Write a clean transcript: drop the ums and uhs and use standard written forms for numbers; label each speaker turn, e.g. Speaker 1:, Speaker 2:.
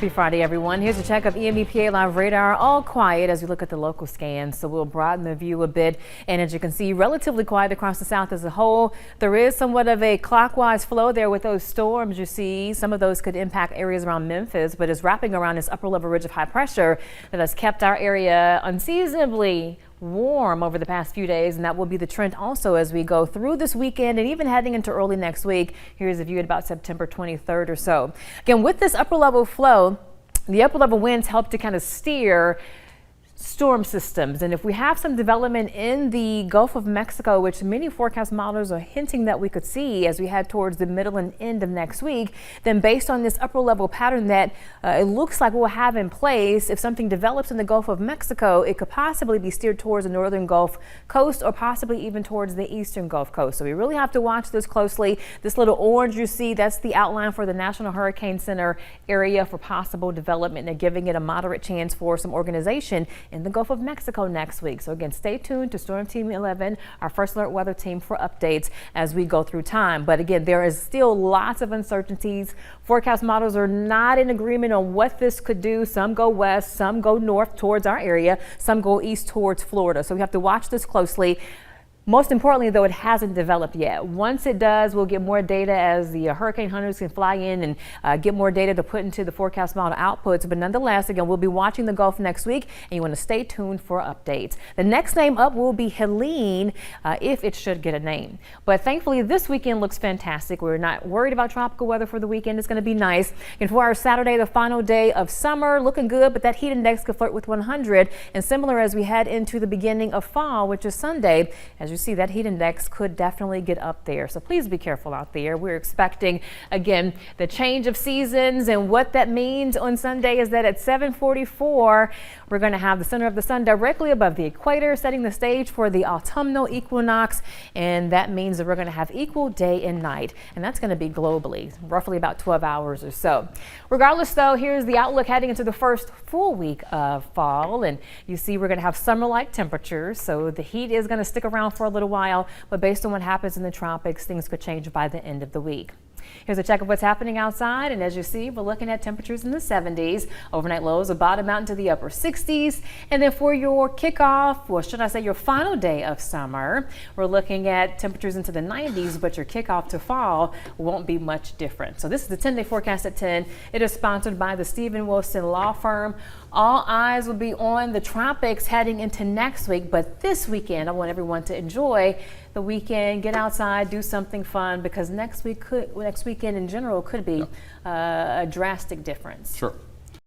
Speaker 1: Happy Friday, everyone. Here's a check of EMEPA live radar. All quiet as we look at the local scans, so we'll broaden the view a bit. And as you can see, relatively quiet across the south as a whole. There is somewhat of a clockwise flow there with those storms you see. Some of those could impact areas around Memphis, but it's wrapping around this upper level ridge of high pressure that has kept our area unseasonably warm over the past few days, and that will be the trend also as we go through this weekend and even heading into early next week. Here's a view at about September 23rd or so. Again, with this upper level flow, the upper level winds help to kind of steer storm systems, and if we have some development in the Gulf of Mexico, which many forecast models are hinting that we could see as we head towards the middle and end of next week, then based on this upper level pattern that it looks like we'll have in place, if something develops in the Gulf of Mexico, it could possibly be steered towards the northern Gulf Coast or possibly even towards the eastern Gulf Coast. So we really have to watch this closely. This little orange you see, that's the outline for the National Hurricane Center area for possible development. They're giving it a moderate chance for some organization in the Gulf of Mexico next week. So again, stay tuned to Storm Team 11, our first alert weather team, for updates as we go through time. But again, there is still lots of uncertainties. Forecast models are not in agreement on what this could do. Some go west, some go north towards our area, some go east towards Florida. So we have to watch this closely. Most importantly, though, it hasn't developed yet. Once it does, we'll get more data as the hurricane hunters can fly in and get more data to put into the forecast model outputs. But nonetheless, again, we'll be watching the Gulf next week, and you want to stay tuned for updates. The next name up will be Helene, if it should get a name. But thankfully, this weekend looks fantastic. We're not worried about tropical weather for the weekend. It's going to be nice. And for our Saturday, the final day of summer, looking good, but that heat index could flirt with 100. And similar as we head into the beginning of fall, which is Sunday, as you see, that heat index could definitely get up there. So please be careful out there. We're expecting, again, the change of seasons, and what that means on Sunday is that at 7:44, we're going to have the center of the sun directly above the equator, setting the stage for the autumnal equinox. And that means that we're going to have equal day and night. And that's going to be globally, roughly about 12 hours or so. Regardless, though, here's the outlook heading into the first full week of fall. And you see we're going to have summer-like temperatures. So the heat is going to stick around for a little while, but based on what happens in the tropics, things could change by the end of the week. Here's a check of what's happening outside, and as you see, we're looking at temperatures in the 70s. Overnight lows will bottom out into the upper 60s. And then for your kickoff, or should I say your final day of summer, we're looking at temperatures into the 90s, but your kickoff to fall won't be much different. So this is the 10-day forecast at 10. It is sponsored by the Stephen Wilson Law Firm. All eyes will be on the tropics heading into next week, but this weekend I want everyone to enjoy the weekend, get outside, do something fun, because next weekend in general could be a drastic difference.
Speaker 2: Sure.